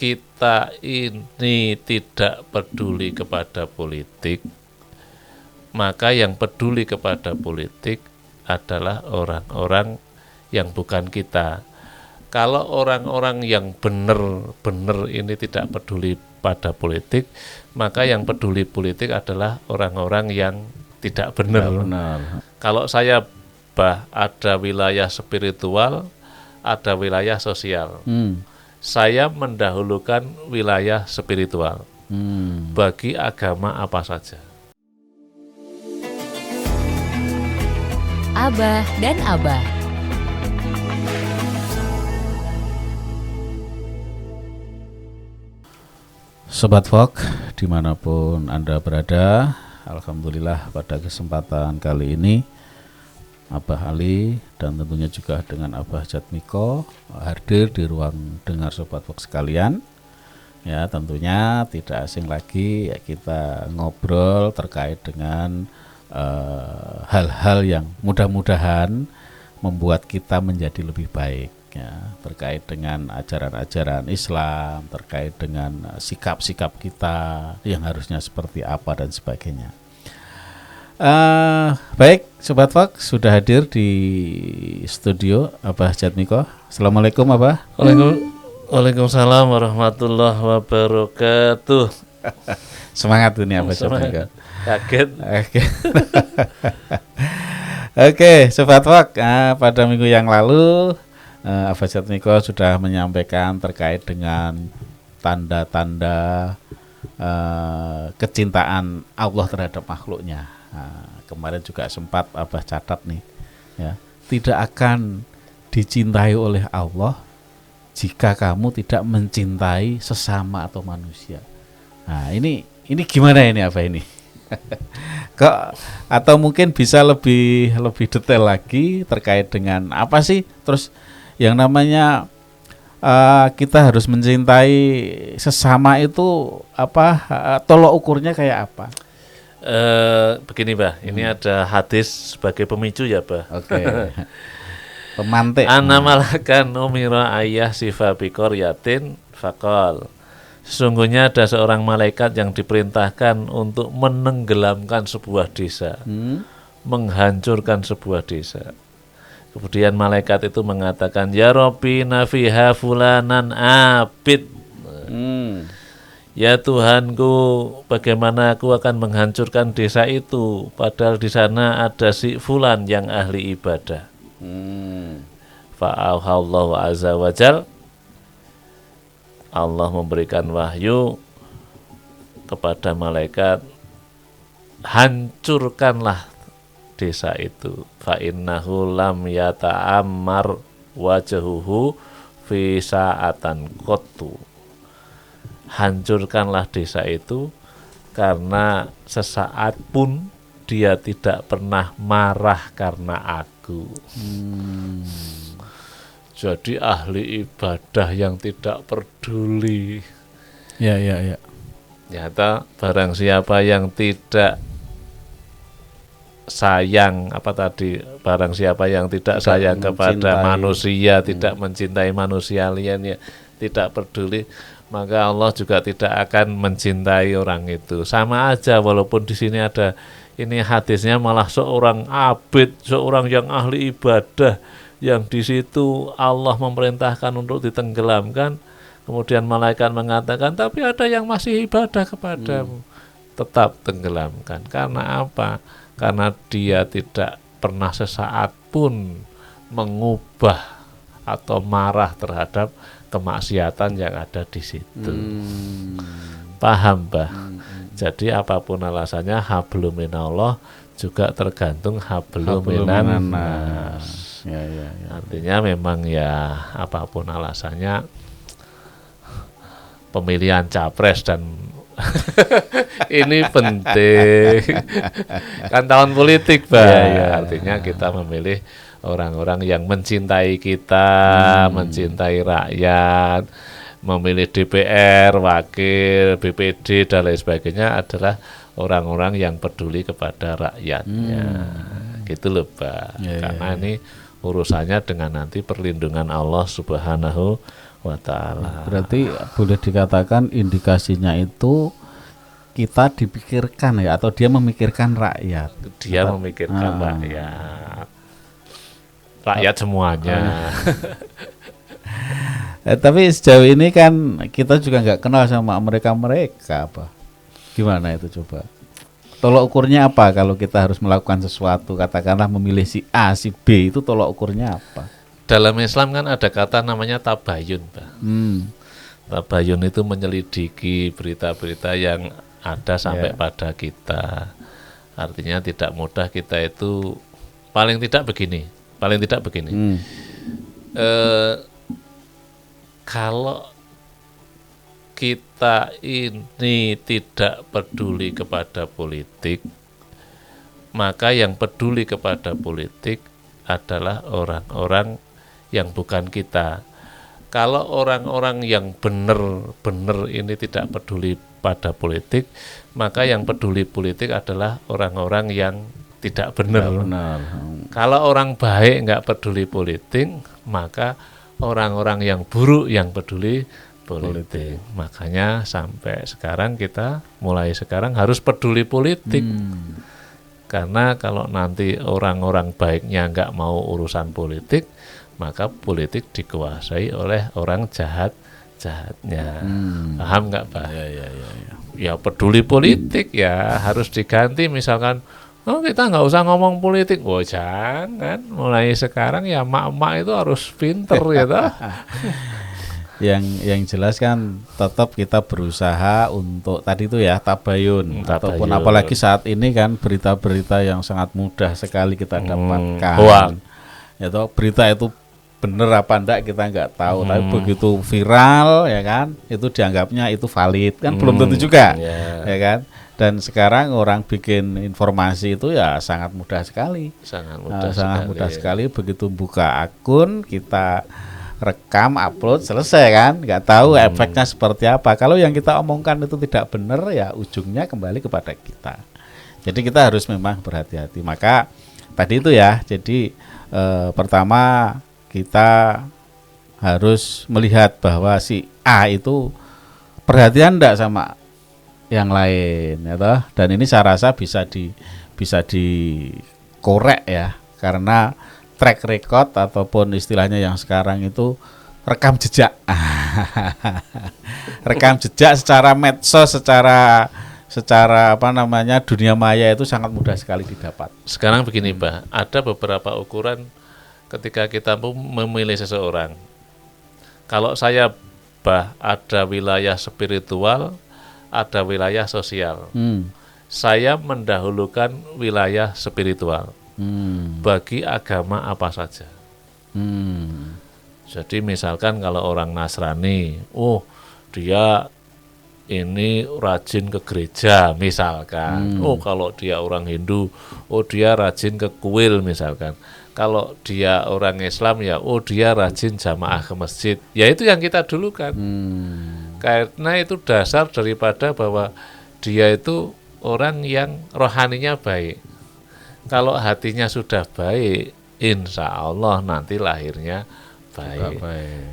kita ini tidak peduli kepada politik, maka yang peduli kepada politik adalah orang-orang yang bukan kita. Kalau orang-orang yang benar-benar ini tidak peduli pada politik, maka yang peduli politik adalah orang-orang yang tidak benar. Kalau saya ada wilayah spiritual, ada wilayah sosial. Saya mendahulukan wilayah spiritual bagi agama apa saja. Abah dan Abah. Sobat Vok, dimanapun Anda berada, alhamdulillah pada kesempatan kali ini Abah Ali dan tentunya juga dengan Abah Jatmiko hadir di ruang dengar Sobat Vok sekalian. Ya, tentunya tidak asing lagi ya, kita ngobrol terkait dengan hal-hal yang mudah-mudahan membuat kita menjadi lebih baik, ya, terkait dengan ajaran-ajaran Islam, terkait dengan sikap-sikap kita yang harusnya seperti apa dan sebagainya. Baik, Sobat Vok, sudah hadir di studio Abah Jatmiko. Assalamualaikum Abah. Waalaikumsalam warahmatullahi wabarakatuh. Semangat ini Abah Jatmiko. Kaget. Oke, Sobat Vok, pada minggu yang lalu Abah Jatmiko sudah menyampaikan terkait dengan tanda-tanda kecintaan Allah terhadap makhluknya. Kemarin juga sempat Abah catat nih, ya, tidak akan dicintai oleh Allah jika kamu tidak mencintai sesama atau manusia. Nah, ini gimana ini Abah ini? Kok atau mungkin bisa lebih detail lagi terkait dengan apa sih terus yang namanya kita harus mencintai sesama itu apa, tolok ukurnya kayak apa? Begini Bah, ini ada hadis sebagai pemicu ya Bah. Oke. Pemantik. Ana malakan umira ayah sifa biqoryatin faqal. Sesungguhnya ada seorang malaikat yang diperintahkan untuk menenggelamkan sebuah desa, menghancurkan sebuah desa. Kemudian malaikat itu mengatakan, ya Rabbi nafiha fulanan abid. Ya Tuhanku, bagaimana aku akan menghancurkan desa itu, padahal di sana ada si fulan yang ahli ibadah. Fa'auhallahu azza wa jal, Allah memberikan wahyu kepada malaikat, hancurkanlah desa itu. Fa innahu lam yata'ammar wajhuhu fi sa'atan qattu. Hancurkanlah desa itu karena sesaat pun dia tidak pernah marah karena aku. Jadi ahli ibadah yang tidak peduli. Ya. Nyata barang siapa yang tidak sayang, barang siapa yang tidak sayang kepada manusia, tidak mencintai manusia lainnya, tidak peduli, maka Allah juga tidak akan mencintai orang itu. Sama aja, walaupun di sini ada ini hadisnya malah seorang abid, seorang yang ahli ibadah, yang di situ Allah memerintahkan untuk ditenggelamkan, kemudian malaikat mengatakan, tapi ada yang masih ibadah kepadamu, tetap tenggelamkan. Karena apa? Karena dia tidak pernah sesaat pun mengubah atau marah terhadap kemaksiatan yang ada di situ. Paham, Bah? Jadi apapun alasannya, hablum minallah juga tergantung hablum minan nas. Ya. Artinya memang ya apapun alasannya, pemilihan capres dan ini penting. Kan tahun politik, Bah. Artinya kita memilih orang-orang yang mencintai kita, mencintai rakyat, memilih DPR, wakil, BPD dan lain sebagainya adalah orang-orang yang peduli kepada rakyatnya. Gitu loh, Pak. Karena ini urusannya dengan nanti perlindungan Allah Subhanahu wa ta'ala. Berarti boleh dikatakan indikasinya itu kita dipikirkan ya, atau dia memikirkan rakyat. Dia memikirkan rakyat semuanya. Tapi sejauh ini kan kita juga nggak kenal sama mereka apa. Gimana itu coba? Tolok ukurnya apa kalau kita harus melakukan sesuatu, katakanlah memilih si A, si B, itu tolok ukurnya apa? Dalam Islam kan ada kata namanya tabayun, Pak. Tabayun itu menyelidiki berita-berita yang ada sampai pada kita. Artinya tidak mudah kita itu paling tidak begini. Kalau kita ini tidak peduli kepada politik, maka yang peduli kepada politik adalah orang-orang yang bukan kita. Kalau orang-orang yang benar-benar ini tidak peduli pada politik, maka yang peduli politik adalah orang-orang yang tidak benar. Kalau orang baik nggak peduli politik, maka orang-orang yang buruk yang peduli politik. Makanya sampai sekarang kita mulai sekarang harus peduli politik. Karena kalau nanti orang-orang baiknya nggak mau urusan politik, maka politik dikuasai oleh orang jahatnya. Paham nggak, Pak? Ya peduli politik ya harus diganti, misalkan kita nggak usah ngomong politik. Jangan, mulai sekarang ya mak-mak itu harus pinter ya toh. Yang jelas kan tetap kita berusaha untuk tadi itu ya tabayun. Ataupun apalagi saat ini kan berita-berita yang sangat mudah sekali kita dapatkan. Ya toh, berita itu benar apa enggak kita nggak tahu, tapi begitu viral ya kan, itu dianggapnya itu valid kan, belum tentu juga, ya kan. Dan sekarang orang bikin informasi itu ya sangat mudah sekali, sangat mudah sekali. Begitu buka akun kita rekam, upload, selesai kan, nggak tahu efeknya seperti apa. Kalau yang kita omongkan itu tidak benar, ya ujungnya kembali kepada kita. Jadi kita harus memang berhati-hati. Maka tadi itu ya, jadi pertama kita harus melihat bahwa si A itu perhatian enggak sama yang lain, ya toh? Dan ini saya rasa bisa dikorek ya, karena track record ataupun istilahnya yang sekarang itu rekam jejak. Rekam jejak secara medsos, secara dunia maya itu sangat mudah sekali didapat. Sekarang begini, Pak, ada beberapa ukuran ketika kita memilih seseorang. Kalau saya, ada wilayah spiritual, ada wilayah sosial. Saya mendahulukan wilayah spiritual bagi agama apa saja. Jadi misalkan kalau orang Nasrani, dia ini rajin ke gereja misalkan. Kalau dia orang Hindu, dia rajin ke kuil misalkan. Kalau dia orang Islam ya, dia rajin jamaah ke masjid. Ya itu yang kita dulukan. Karena itu dasar daripada bahwa dia itu orang yang rohaninya baik. Kalau hatinya sudah baik, insya Allah nanti lahirnya baik.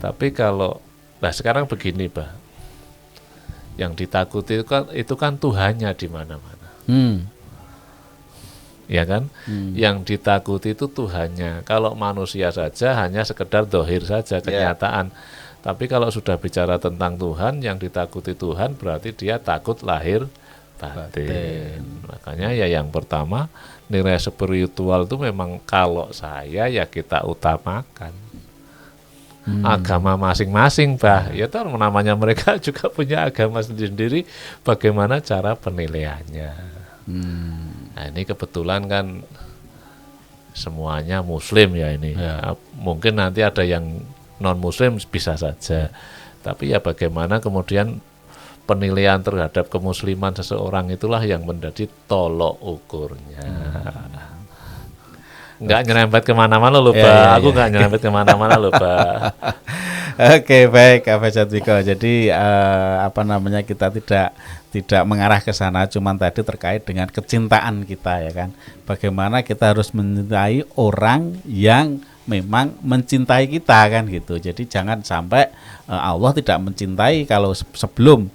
Tapi kalau, sekarang begini, Pak, yang ditakuti itu kan Tuhannya di mana-mana. Ya kan? Yang ditakuti itu Tuhannya. Kalau manusia saja hanya sekedar dohir saja, kenyataan. Tapi kalau sudah bicara tentang Tuhan, yang ditakuti Tuhan berarti dia takut lahir batin. Makanya ya yang pertama, nilai spiritual itu memang kalau saya ya kita utamakan. Agama masing-masing, ya toh namanya mereka juga punya agama sendiri, bagaimana cara penilaiannya. Nah ini kebetulan kan semuanya Muslim ya ini. Mungkin nanti ada yang non Muslim bisa saja. Tapi ya bagaimana kemudian penilaian terhadap kemusliman seseorang itulah yang menjadi tolok ukurnya. Nggak nyerempet kemana-mana loh, Pak. Aku nggak nyerempet kemana-mana loh, Pak. Oke, baik, Pak Jatmiko. Jadi kita tidak mengarah ke sana, cuman tadi terkait dengan kecintaan kita ya kan. Bagaimana kita harus mencintai orang yang memang mencintai kita kan gitu. Jadi jangan sampai Allah tidak mencintai kalau sebelum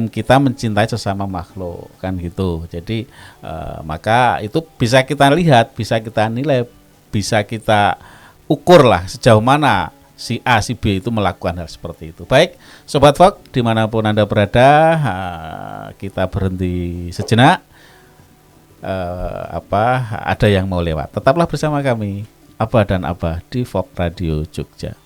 kita mencintai sesama makhluk kan gitu. Jadi maka itu bisa kita lihat, bisa kita nilai, bisa kita ukur lah sejauh mana si A, si B itu melakukan hal seperti itu. Baik, Sobat Fok, dimanapun Anda berada, kita berhenti sejenak. Ada yang mau lewat, tetaplah bersama kami Abah dan Abah di Fok Radio Jogja.